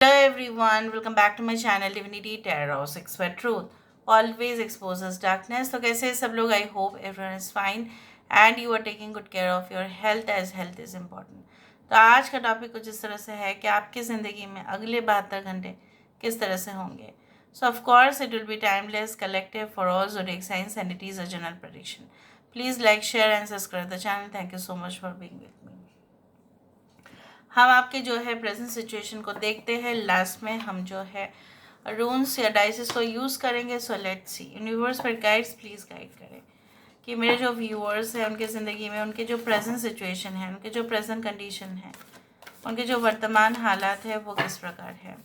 Hello everyone, welcome back to my channel Divinity Tarot 6 where truth always exposes darkness. तो कैसे हैं सब लोग? I hope everyone is fine and you are taking good care of your health as health is important. तो आज का topic कुछ इस तरह से है कि आपकी ज़िंदगी में अगले 72 घंटे किस तरह से होंगे. So of course it will be timeless, collective for all zodiac signs and it is a general prediction. Please like, share and subscribe the channel. Thank you so much for being with me. हम आपके जो है present situation को देखते हैं. Last में हम जो है रून्स या डाइसेस को यूज़ करेंगे. So let's see. यूनिवर्स पर गाइड्स प्लीज़ गाइड करें कि मेरे जो व्यूअर्स हैं उनके ज़िंदगी में उनके जो प्रेजेंट सिचुएशन है, उनके जो प्रेजेंट कंडीशन है, उनके जो वर्तमान हालात है वो किस प्रकार है.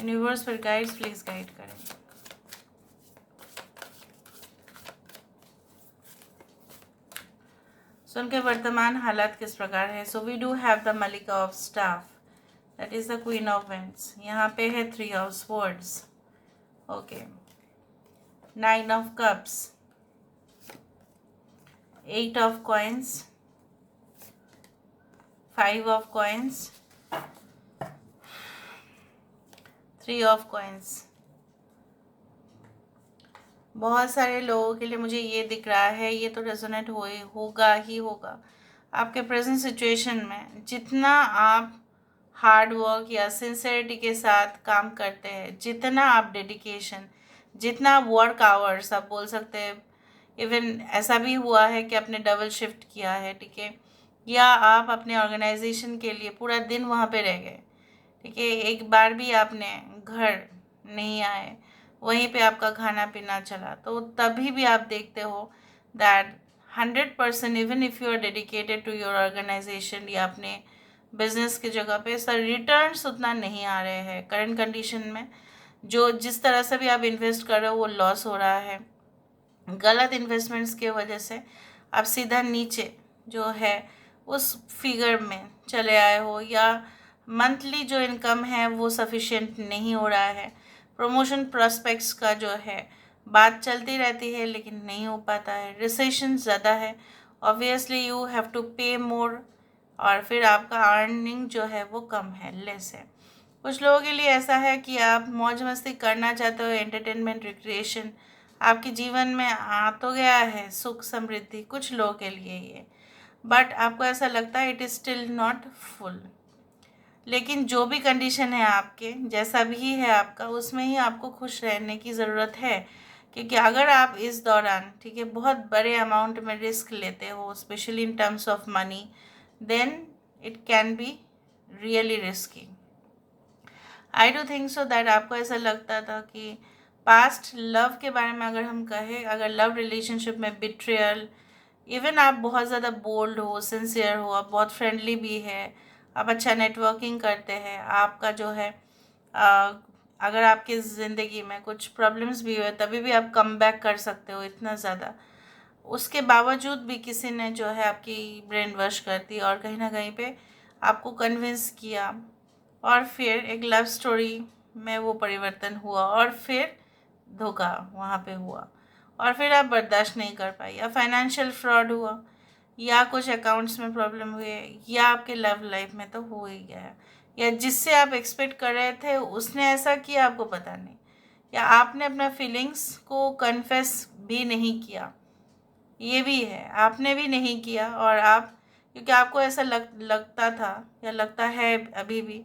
यूनिवर्स पर गाइड्स प्लीज़ गाइड करें. सो उनके वर्तमान हालात किस प्रकार है. So we do have the मलिका of staff, that is the queen of wands. यहाँ पे है 3 of swords. Okay. 9 of cups, 8 of coins, 5 of coins, 3 of coins. बहुत सारे लोगों के लिए मुझे ये दिख रहा है, ये तो रेजोनेट होगा ही होगा. आपके प्रेजेंट सिचुएशन में जितना आप हार्ड वर्क या सिंसेरिटी के साथ काम करते हैं, जितना आप डेडिकेशन, जितना आप वर्क आवर्स आप बोल सकते हैं. इवन ऐसा भी हुआ है कि आपने डबल शिफ्ट किया है, ठीक है, या आप अपने ऑर्गेनाइजेशन के लिए पूरा दिन वहाँ पे रह गए, ठीक है, एक बार भी आपने घर नहीं आए, वहीं पे आपका खाना पीना चला, तो तभी भी आप देखते हो that 100% even if you are dedicated to your organisation या अपने बिजनेस की जगह पे, सर रिटर्न्स उतना नहीं आ रहे हैं करंट कंडीशन में. जो जिस तरह से भी आप इन्वेस्ट कर रहे हो वो लॉस हो रहा है. गलत इन्वेस्टमेंट्स की वजह से आप सीधा नीचे जो है उस फिगर में चले आए हो, या मंथली जो इनकम है वो सफिशिएंट नहीं हो रहा है. प्रमोशन प्रॉस्पेक्ट्स का जो है बात चलती रहती है लेकिन नहीं हो पाता है. रिसेशन ज़्यादा है, ऑब्वियसली यू हैव टू पे मोर, और फिर आपका अर्निंग जो है वो कम है, लेस है. कुछ लोगों के लिए ऐसा है कि आप मौज मस्ती करना चाहते हो, एंटरटेनमेंट, रिक्रिएशन आपके जीवन में आ तो गया है, सुख समृद्धि कुछ लोगों के लिए ये, बट आपको ऐसा लगता है it is still not full. लेकिन जो भी कंडीशन है आपके, जैसा भी है आपका, उसमें ही आपको खुश रहने की ज़रूरत है. क्योंकि अगर आप इस दौरान, ठीक है, बहुत बड़े अमाउंट में रिस्क लेते हो, specially in terms of money, then it can be really risky. I do think so that आपको ऐसा लगता था कि पास्ट लव के बारे में अगर हम कहें, अगर लव रिलेशनशिप में बिट्रेयल, इवन आप बहुत ज़्यादा बोल्ड हो, सिंसियर हो, आप बहुत फ्रेंडली भी है, आप अच्छा नेटवर्किंग करते हैं, आपका जो है अगर आपकी ज़िंदगी में कुछ प्रॉब्लम्स भी हुए तभी भी आप कम बैक कर सकते हो इतना ज़्यादा, उसके बावजूद भी किसी ने जो है आपकी ब्रेन वॉश कर दी और कहीं ना कहीं पे आपको कन्विंस किया, और फिर एक लव स्टोरी में वो परिवर्तन हुआ, और फिर धोखा वहाँ पे हुआ, और फिर आप बर्दाश्त नहीं कर पाई, या फाइनेंशियल फ्रॉड हुआ, या कुछ अकाउंट्स में प्रॉब्लम हुए, या आपके लव लाइफ में तो हो ही गया, या जिससे आप एक्सपेक्ट कर रहे थे उसने ऐसा किया आपको पता नहीं, या आपने अपना फीलिंग्स को कन्फेस भी नहीं किया, ये भी है, आपने भी नहीं किया. और आप, क्योंकि आपको ऐसा लगता था या लगता है अभी भी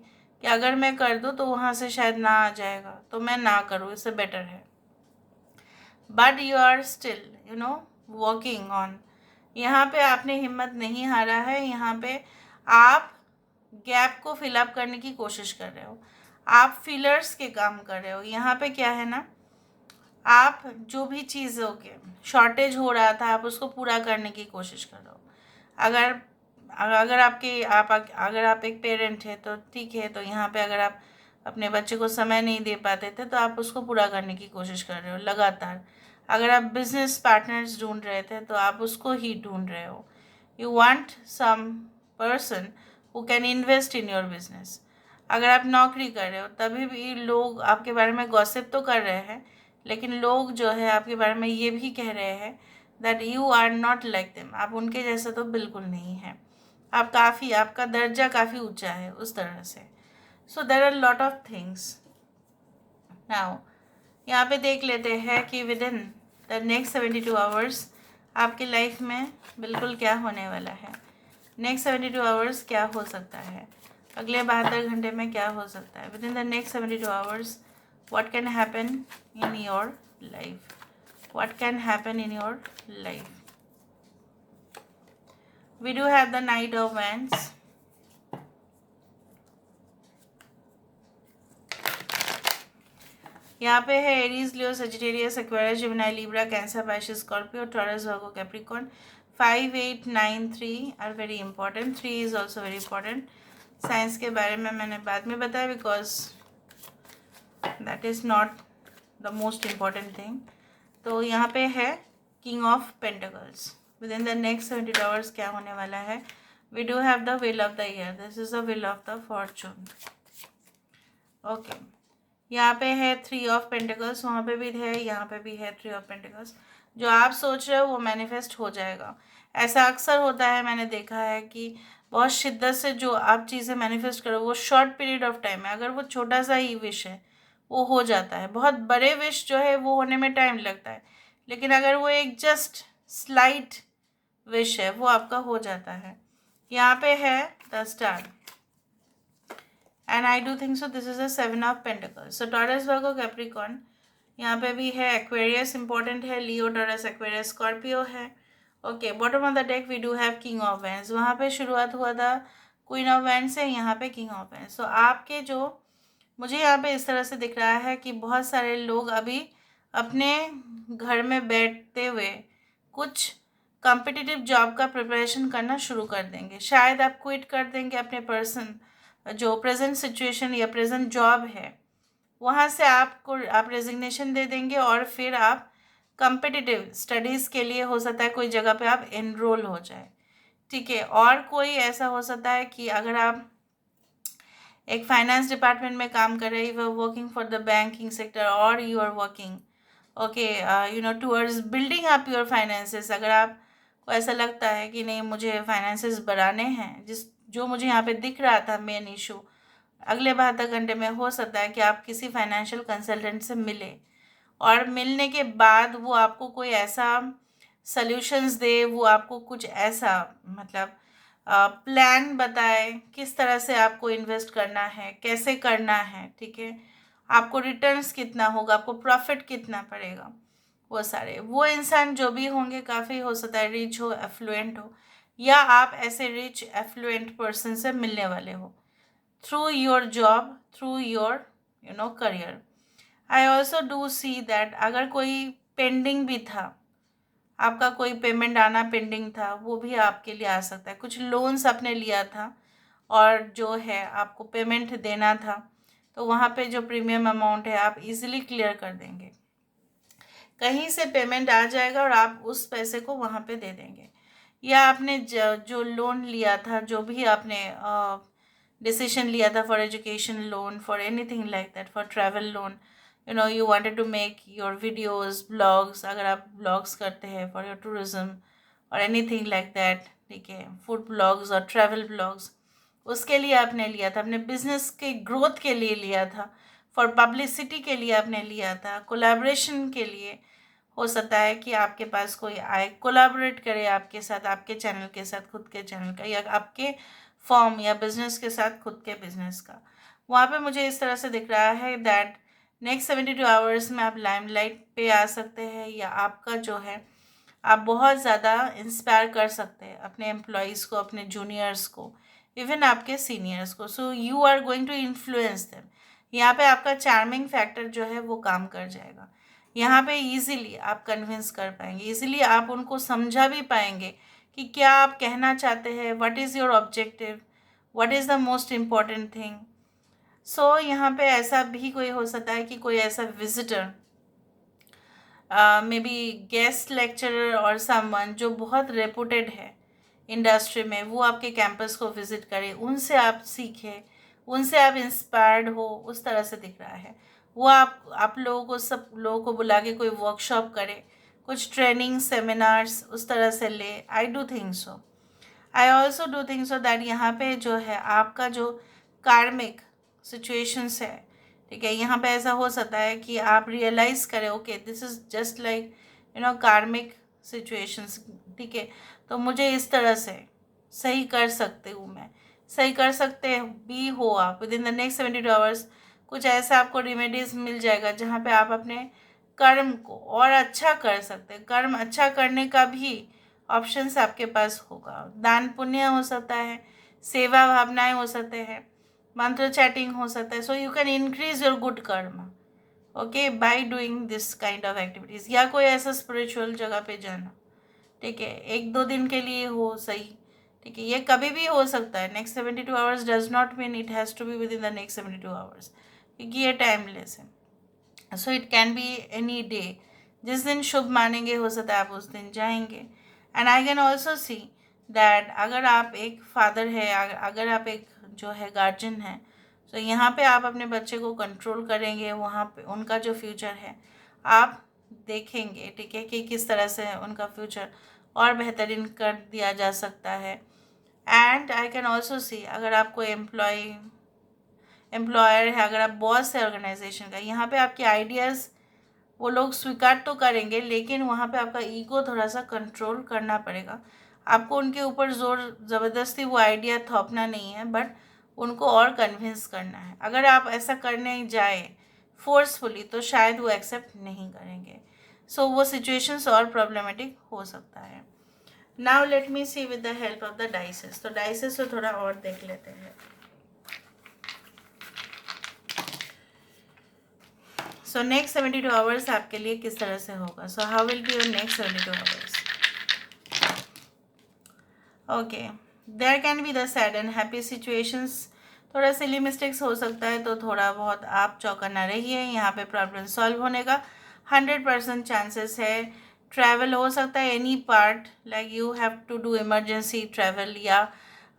कि अगर मैं कर दूँ तो वहाँ से शायद ना आ जाएगा, तो मैं ना करूँ, इससे बेटर है. But you are still working on. यहाँ पे आपने हिम्मत नहीं हारा है. यहाँ पे आप गैप को फिलअप करने की कोशिश कर रहे हो, आप फिलर्स के काम कर रहे हो. यहाँ पे क्या है ना, आप जो भी चीज़ों के शॉर्टेज हो रहा था आप उसको पूरा करने की कोशिश कर रहे हो. अगर अगर अगर आप एक पेरेंट है तो ठीक है, तो यहाँ पे अगर आप अपने बच्चे को समय नहीं दे पाते थे तो आप उसको पूरा करने की कोशिश कर रहे हो लगातार. अगर आप बिजनेस पार्टनर्स ढूंढ रहे थे तो आप उसको ही ढूंढ रहे हो. You want some person who can invest in your business. अगर आप नौकरी कर रहे हो तभी भी लोग आपके बारे में गॉसिप तो कर रहे हैं, लेकिन लोग जो है आपके बारे में ये भी कह रहे हैं that you are not like them. आप उनके जैसा तो बिल्कुल नहीं है. आप काफ़ी, आपका दर्जा काफ़ी ऊंचा है उस तरह से. So there are lot of things. Now यहाँ पे देख लेते हैं कि within the next 72 hours आपकी लाइफ में बिल्कुल क्या होने वाला है। नेक्स्ट 72 आवर्स क्या हो सकता है, अगले 72 घंटे में क्या हो सकता है। Within the next 72 hours what can happen in your life, what can happen in your life. We do have the knight of wands, यहाँ पे है Aries, Leo, Sagittarius, Aquarius, Gemini, Libra, Cancer, Pisces, Scorpio, Taurus, Virgo, Capricorn. 5, 8, 9, 3 are very important. 3 is also very important. Science के बारे में मैंने बाद में बताया because that is not the most important thing. तो यहाँ पे है king of pentacles. Within the next 72 hours क्या होने वाला है। We do have the wheel of the year, this is the wheel of the fortune. Okay, यहाँ पे है 3 ऑफ पेंटिकल्स, वहाँ पे भी है, यहाँ पे भी है 3 ऑफ पेंटिकल्स। जो आप सोच रहे हो वो मैनिफेस्ट हो जाएगा। ऐसा अक्सर होता है, मैंने देखा है कि बहुत शिद्दत से जो आप चीज़ें मैनिफेस्ट करो वो शॉर्ट पीरियड ऑफ टाइम है। अगर वो छोटा सा ही विश है वो हो जाता है। बहुत बड़े विश जो है वो होने में टाइम लगता है, लेकिन अगर वो एक जस्ट स्लाइट विश है वो आपका हो जाता है। यहाँ पे है the star and I do think so this is a 7 of pentacles. So Taurus, Virgo, Capricorn, यहाँ पे भी है एक्वेरियस इंपॉर्टेंट है, लियो, टॉरस, एक्वेरियस, स्कॉर्पियो है। Okay, bottom of the deck we do have king of wands. वहाँ पे शुरुआत हुआ था क्वीन ऑफ वैंड्स से, यहाँ पे किंग ऑफ वैंड्स। सो आपके जो मुझे यहाँ पे इस तरह से दिख रहा है कि बहुत सारे लोग अभी अपने घर में बैठते हुए कुछ कॉम्पिटिटिव जॉब का प्रिपरेशन करना शुरू कर देंगे। शायद आप क्विट कर देंगे अपने पर्सन जो प्रेजेंट सिचुएशन या प्रेजेंट जॉब है वहाँ से आप रेजिग्नेशन दे देंगे और फिर आप कॉम्पिटिटिव स्टडीज़ के लिए हो सकता है कोई जगह पे आप एनरोल हो जाए। ठीक है, और कोई ऐसा हो सकता है कि अगर आप एक फाइनेंस डिपार्टमेंट में काम कर रहे, you are working for the banking sector और you are working okay you know towards building up your finances. अगर आपको ऐसा लगता है कि नहीं मुझे फाइनेंसेस बढ़ाने हैं, जो मुझे यहाँ पे दिख रहा था मेन इशू, अगले 72 घंटे में हो सकता है कि आप किसी फाइनेंशियल कंसल्टेंट से मिले और मिलने के बाद वो आपको कोई ऐसा सल्यूशंस दे, वो आपको कुछ ऐसा मतलब प्लान बताए किस तरह से आपको इन्वेस्ट करना है, कैसे करना है। ठीक है, आपको रिटर्न्स कितना होगा, आपको प्रॉफिट कितना पड़ेगा, वो सारे वो इंसान जो भी होंगे काफ़ी हो सकता है रिच हो, एफ्लुएंट हो, या आप ऐसे रिच एफ्लुएंट पर्सन से मिलने वाले हो through your job, through your career. I also do see that अगर कोई पेंडिंग भी था, आपका कोई पेमेंट आना पेंडिंग था, वो भी आपके लिए आ सकता है। कुछ लोन्स आपने लिया था और जो है आपको पेमेंट देना था, तो वहाँ पे जो प्रीमियम अमाउंट है आप इजीली क्लियर कर देंगे। कहीं से पेमेंट आ जाएगा और आप उस पैसे को वहाँ पे दे देंगे। या आपने जो लोन लिया था, जो भी आपने डिसीजन लिया था for education loan, for anything like that, for travel loan, you wanted to make your videos, blogs, अगर आप blogs करते हैं for your tourism और anything like that, ठीक है, फूड ब्लॉग्स और ट्रैवल ब्लॉग्स, उसके लिए आपने लिया था, अपने बिजनेस के ग्रोथ के लिए लिया था, फॉर पब्लिसिटी के लिए आपने लिया था, कोलैबोरेशन के लिए। हो सकता है कि आपके पास कोई आए कोलैबोरेट करे आपके साथ, आपके चैनल के साथ, खुद के चैनल का, या आपके फॉर्म या बिजनेस के साथ खुद के बिजनेस का। वहाँ पे मुझे इस तरह से दिख रहा है दैट नेक्स्ट 72 आवर्स में आप लाइमलाइट पे आ सकते हैं, या आपका जो है आप बहुत ज़्यादा इंस्पायर कर सकते हैं अपने एम्प्लॉयज़ को, अपने जूनियर्स को, इवन आपके सीनियर्स को। So you are going to influence them. यहाँ पे आपका चार्मिंग फैक्टर जो है वो काम कर जाएगा। यहाँ पे इजीली आप कन्विंस कर पाएंगे, इजीली आप उनको समझा भी पाएंगे कि क्या आप कहना चाहते हैं, what is your objective, what is the most important thing. So यहाँ पे ऐसा भी कोई हो सकता है कि कोई ऐसा visitor, may be guest lecturer और समवन जो बहुत रेपुटेड है इंडस्ट्री में, वो आपके कैंपस को विज़िट करे, उनसे आप सीखें, उनसे आप इंस्पायर्ड हो, उस तरह से दिख रहा है। वो आप लोगों को, सब लोगों को बुला के कोई वर्कशॉप करे, कुछ ट्रेनिंग सेमिनार्स उस तरह से ले। आई do think so, I also do think so that यहाँ पे जो है आपका जो कार्मिक सिचुएशंस है, ठीक है। यहाँ पे ऐसा हो सकता है कि आप रियलाइज़ करें okay this is just like कार्मिक सिचुएशंस, ठीक है। तो मुझे इस तरह से सही कर सकते हूँ मैं, सही कर सकते भी हो आप with in the next 72 hours. कुछ ऐसा आपको रेमेडीज मिल जाएगा जहाँ पे आप अपने कर्म को और अच्छा कर सकते हैं। कर्म अच्छा करने का भी ऑप्शंस आपके पास होगा। दान पुण्य हो सकता है, सेवा भावनाएं हो सकते हैं, मंत्र चैटिंग हो सकता है। So you can increase your good karma okay by doing this kind of activities, या कोई ऐसा स्पिरिचुअल जगह पे जाना, ठीक है। 1-2 दिन के लिए हो सही, ठीक है। ये कभी भी हो सकता है। Next 72 hours does not mean it has to be within the next 72 hours, क्योंकि ये टाइमलेस है। So it can be any day. जिस दिन शुभ मानेंगे हो सकता है आप उस दिन जाएंगे। And I can also see that अगर आप एक फादर है, अगर आप एक जो है गार्जियन है, तो यहाँ पे आप अपने बच्चे को कंट्रोल करेंगे। वहाँ पे उनका जो फ्यूचर है आप देखेंगे, ठीक है, कि किस तरह से उनका फ्यूचर और बेहतरीन कर दिया जा सकता है। And I can also see अगर आपको एम्प्लॉयर है, अगर आप बॉस है ऑर्गेनाइजेशन का, यहाँ पे आपके आइडियाज़ वो लोग स्वीकार तो करेंगे, लेकिन वहाँ पे आपका ईगो थोड़ा सा कंट्रोल करना पड़ेगा। आपको उनके ऊपर ज़ोर ज़बरदस्ती वो आइडिया थोपना नहीं है, बट उनको और कन्विंस करना है। अगर आप ऐसा करने जाए फोर्सफुली तो शायद वो एक्सेप्ट नहीं करेंगे। सो वो सिचुएशंस और प्रॉब्लमेटिक हो सकता है। Now let me see with the help of the dices. तो डाइसेस को थोड़ा और देख लेते हैं। सो नेक्स्ट 72 आवर्स आपके लिए किस तरह से होगा। So how will be your next 72 hours. Okay, there can be the sad and happy situations. थोड़ा सिली मिस्टेक्स हो सकता है, तो थोड़ा बहुत आप चौकन्ना रहिए। यहाँ पे प्रॉब्लम सॉल्व होने का 100% चांसेस है। ट्रैवल हो सकता है any part, like you have to do emergency travel, या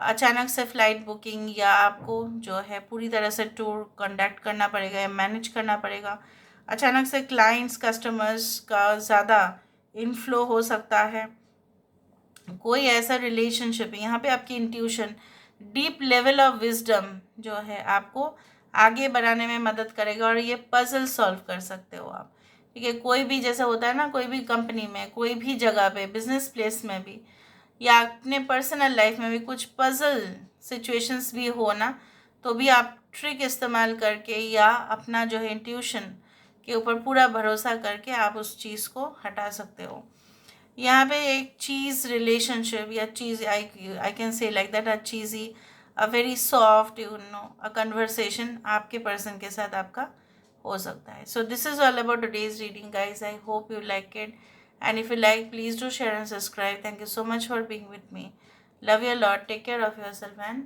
अचानक से फ़्लाइट बुकिंग, या आपको जो है पूरी तरह से टूर कंडक्ट करना पड़ेगा या मैनेज करना पड़ेगा। अचानक से क्लाइंट्स कस्टमर्स का ज़्यादा इनफ्लो हो सकता है। कोई ऐसा रिलेशनशिप, यहाँ पे आपकी intuition, deep level of wisdom जो है आपको आगे बढ़ाने में मदद करेगा, और ये पजल सॉल्व कर सकते हो आप, ठीक है। कोई भी जैसा होता है ना, कोई भी कंपनी में, कोई भी जगह पे, बिजनेस प्लेस में भी, या अपने पर्सनल लाइफ में भी कुछ पजल सिचुएशंस भी हो ना, तो भी आप ट्रिक इस्तेमाल करके या अपना जो है इंट्यूशन के ऊपर पूरा भरोसा करके आप उस चीज़ को हटा सकते हो। यहाँ पे एक चीज़ रिलेशनशिप या चीज़, I can say like that, a cheesy, a very soft a conversation आपके पर्सन के साथ आपका हो सकता है। So this is all about today's reading guys. I hope you like it, and if you like please do share and subscribe. Thank you so much for being with me. Love you a lot. Take care of yourself and